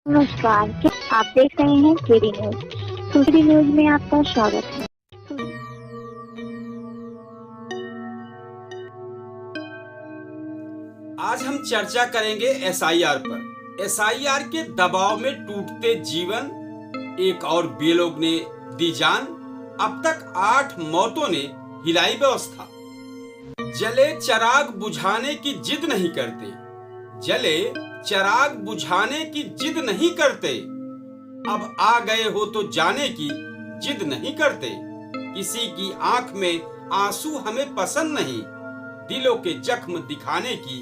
नमस्कार, क्या आप देख रहे हैं केडी न्यूज। केडी न्यूज में आपका स्वागत है। आज हम चर्चा करेंगे एसआईआर पर। एसआईआर के दबाव में टूटते जीवन, एक और बेलोग ने दी जान। अब तक 8 मौतों ने हिलाई व्यवस्था। जले चिराग बुझाने की जिद नहीं करते, जले चिराग बुझाने की जिद नहीं करते। अब आ गए हो तो जाने की जिद नहीं करते। किसी की आंख में आंसू हमें पसंद नहीं, दिलों के जख्म दिखाने की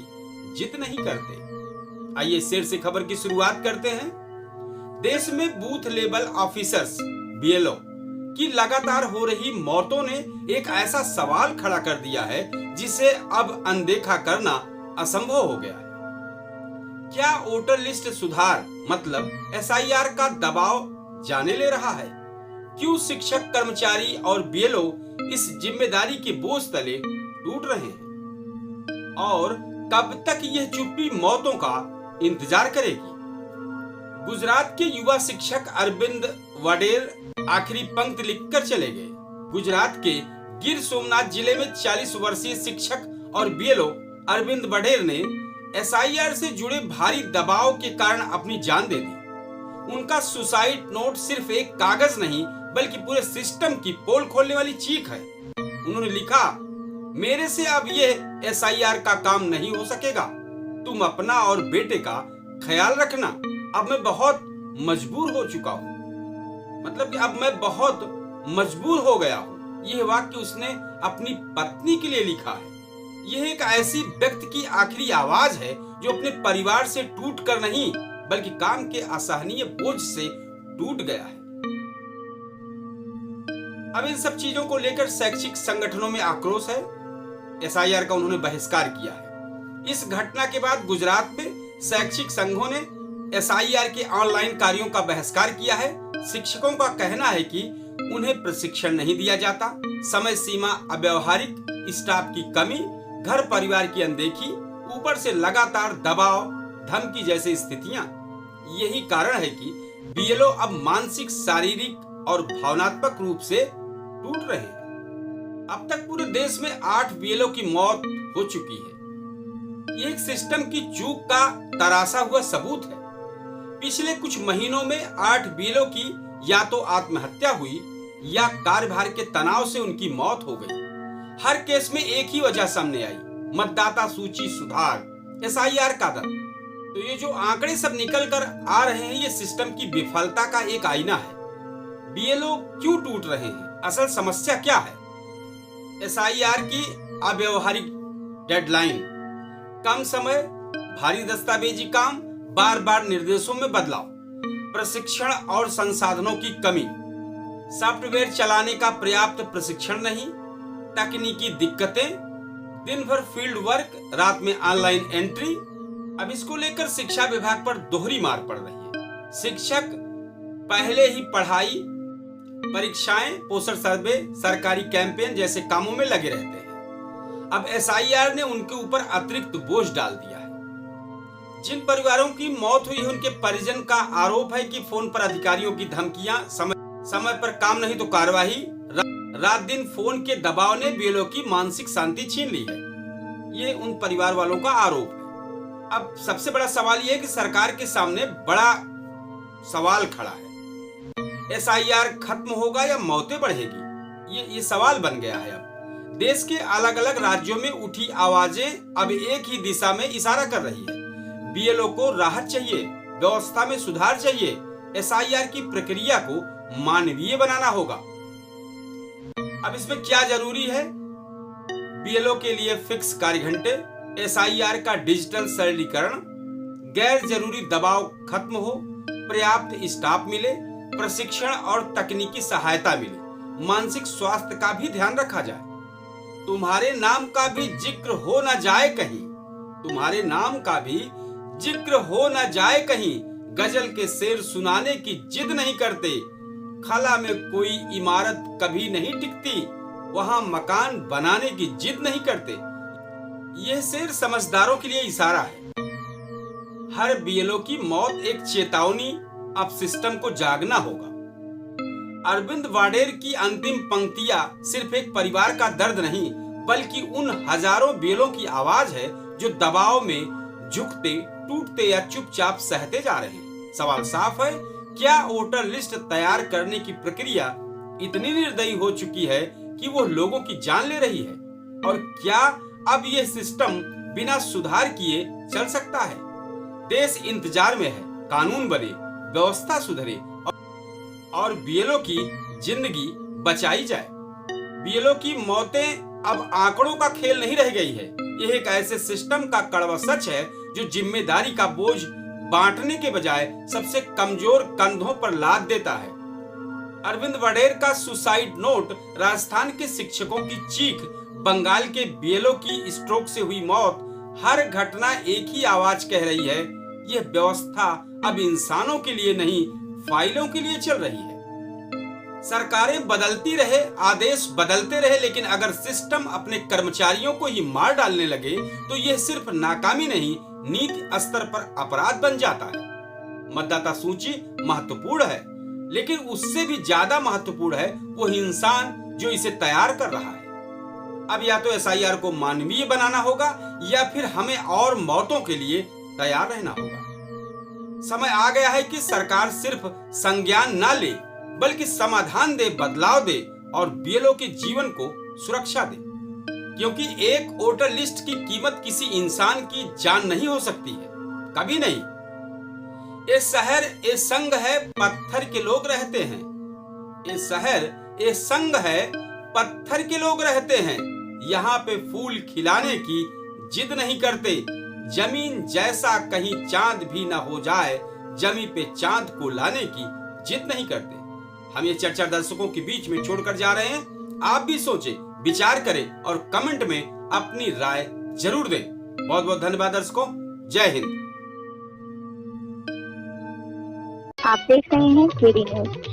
जिद नहीं करते। आइए शेर से खबर की शुरुआत करते हैं। देश में बूथ लेवल ऑफिसर्स बीएलओ की लगातार हो रही मौतों ने एक ऐसा सवाल खड़ा कर दिया है जिसे अब अनदेखा करना असंभव हो गया है। क्या वोटर लिस्ट सुधार मतलब एसआईआर का दबाव जाने ले रहा है? क्यों शिक्षक, कर्मचारी और बीएलओ इस जिम्मेदारी के बोझ तले टूट रहे हैं? और कब तक यह चुप्पी मौतों का इंतजार करेगी? गुजरात के युवा शिक्षक अरविंद वडेर आखिरी पंक्ति लिखकर चले गए। गुजरात के गिर सोमनाथ जिले में 40 वर्षीय शिक्षक और बीएलओ अरविंद वडेर ने एसआईआर से जुड़े भारी दबाव के कारण अपनी जान दे दी। उनका सुसाइड नोट सिर्फ एक कागज नहीं बल्कि पूरे सिस्टम की पोल खोलने वाली चीख है। उन्होंने लिखा, मेरे से अब यह एसआईआर का काम नहीं हो सकेगा। तुम अपना और बेटे का ख्याल रखना। अब मैं बहुत मजबूर हो चुका हूँ, मतलब कि अब मैं बहुत मजबूर हो गया हूँ। यह वाक्य उसने अपनी पत्नी के लिए लिखा है। यह एक ऐसी व्यक्ति की आखिरी आवाज है जो अपने परिवार से टूट कर नहीं बल्कि काम के असहनीय बोझ से टूट गया है। अब इन सब चीजों को लेकर शैक्षिक संगठनों में आक्रोश है। एसआईआर का उन्होंने बहिष्कार किया है। इस घटना के बाद गुजरात में शैक्षिक संघों ने एसआईआर के ऑनलाइन कार्यों का बहिष्कार किया है। शिक्षकों का कहना है कि उन्हें प्रशिक्षण नहीं दिया जाता, समय सीमा अव्यवहारिक, स्टाफ की कमी, घर परिवार की अनदेखी, ऊपर से लगातार दबाव, धमकी जैसी स्थितियां। यही कारण है कि बीएलओ अब मानसिक, शारीरिक और भावनात्मक रूप से टूट रहे हैं। अब तक पूरे देश में 8 बीएलओ की मौत हो चुकी है। ये एक सिस्टम की चूक का तराशा हुआ सबूत है। पिछले कुछ महीनों में 8 बीएलओ की या तो आत्महत्या हुई या कार्यभार के तनाव से उनकी मौत हो गई। हर केस में एक ही वजह सामने आई, मतदाता सूची सुधार, एसआईआर का दर। तो ये जो आंकड़े सब निकल कर आ रहे हैं, ये सिस्टम की विफलता का एक आईना है। बीएलओ क्यों टूट रहे हैं? असल समस्या क्या है? एसआईआर की अव्यवहारिक डेडलाइन, कम समय, भारी दस्तावेजी काम, बार बार निर्देशों में बदलाव, प्रशिक्षण और संसाधनों की कमी, सॉफ्टवेयर चलाने का पर्याप्त प्रशिक्षण नहीं, तकनीकी दिक्कतें, दिन भर फील्ड वर्क, रात में ऑनलाइन एंट्री। अब इसको लेकर शिक्षा विभाग पर दोहरी मार पड़ रही है। शिक्षक पहले ही पढ़ाई, परीक्षाएं, पोषण सर्वे, सरकारी कैंपेन जैसे कामों में लगे रहते हैं। अब एसआईआर ने उनके ऊपर अतिरिक्त बोझ डाल दिया है। जिन परिवारों की मौत हुई है उनके परिजन का आरोप है कि फोन पर अधिकारियों की धमकियां, समय पर काम नहीं तो कार्रवाई, रात दिन फोन के दबाव ने बीएलओ की मानसिक शांति छीन ली है। ये उन परिवार वालों का आरोप है। अब सबसे बड़ा सवाल ये है कि सरकार के सामने बड़ा सवाल खड़ा है। एसआईआर खत्म होगा या मौतें बढ़ेगी? ये सवाल बन गया है। अब देश के अलग अलग राज्यों में उठी आवाजें अब एक ही दिशा में इशारा कर रही है। बीएलओ को राहत चाहिए, व्यवस्था में सुधार चाहिए, एसआईआर की प्रक्रिया को मानवीय बनाना होगा। अब इसमें क्या जरूरी है? बीएलओ के लिए फिक्स कार्य घंटे, एसआईआर का डिजिटल सरलीकरण, गैर जरूरी दबाव खत्म हो, पर्याप्त स्टाफ मिले, प्रशिक्षण और तकनीकी सहायता मिले, मानसिक स्वास्थ्य का भी ध्यान रखा जाए। तुम्हारे नाम का भी जिक्र हो न जाए कहीं, तुम्हारे नाम का भी जिक्र हो न जाए कहीं, गजल के शेर सुनाने की जिद नहीं करते। खला में कोई इमारत कभी नहीं टिकती, वहां मकान बनाने की जिद नहीं करते। यह शेर समझदारों के लिए इशारा है। हर बीएलओ की मौत एक चेतावनी, अब सिस्टम को जागना होगा। अरविंद वाडेर की अंतिम पंक्तियां सिर्फ एक परिवार का दर्द नहीं, बल्कि उन हजारों बीएलओ की आवाज है जो दबाव में झुकते, टूटते या चुपचाप सहते जा रहे हैं। सवाल साफ है, क्या वोटर लिस्ट तैयार करने की प्रक्रिया इतनी निर्दयी हो चुकी है कि वो लोगों की जान ले रही है? और क्या अब ये सिस्टम बिना सुधार किए चल सकता है? देश इंतजार में है, कानून बने, व्यवस्था सुधरे और बीएलओ की जिंदगी बचाई जाए। बीएलओ की मौतें अब आंकड़ों का खेल नहीं रह गई है। यह एक ऐसे सिस्टम का कड़वा सच है जो जिम्मेदारी का बोझ बांटने के बजाय सबसे कमजोर कंधों पर लाद देता है। अरविंद वाडेर का सुसाइड नोट, राजस्थान के शिक्षकों की चीख, बंगाल के बीएलओ की स्ट्रोक से हुई मौत, हर घटना एक ही आवाज कह रही है, यह व्यवस्था अब इंसानों के लिए नहीं, फाइलों के लिए चल रही है। सरकारें बदलती रहे, आदेश बदलते रहे, लेकिन अगर सिस्टम अपने कर्मचारियों को ही मार डालने लगे तो यह सिर्फ नाकामी नहीं, नीति स्तर पर अपराध बन जाता है। मतदाता सूची महत्वपूर्ण है, लेकिन उससे भी ज्यादा महत्वपूर्ण है वो इंसान जो इसे तैयार कर रहा है। अब या तो एसआईआर को मानवीय बनाना होगा या फिर हमें और मौतों के लिए तैयार रहना होगा। समय आ गया है कि सरकार सिर्फ संज्ञान न ले, बल्कि समाधान दे, बदलाव दे और बीएलओ के जीवन को सुरक्षा दे। क्योंकि एक वोटर लिस्ट की कीमत किसी इंसान की जान नहीं हो सकती है, कभी नहीं। ये शहर, ये संग है, पत्थर के लोग रहते हैं। ये शहर, ये संग है, पत्थर के लोग रहते हैं। यहाँ पे फूल खिलाने की जिद नहीं करते, जमीन जैसा कहीं चांद भी न हो जाए, जमी पे चांद को लाने की जिद नहीं करते। हम ये चर्चा दर्शकों के बीच में छोड़कर जा रहे हैं। आप भी सोचें, विचार करें और कमेंट में अपनी राय जरूर दें। बहुत बहुत धन्यवाद दर्शकों। जय हिंद। आप देख रहे हैं केडी न्यूज।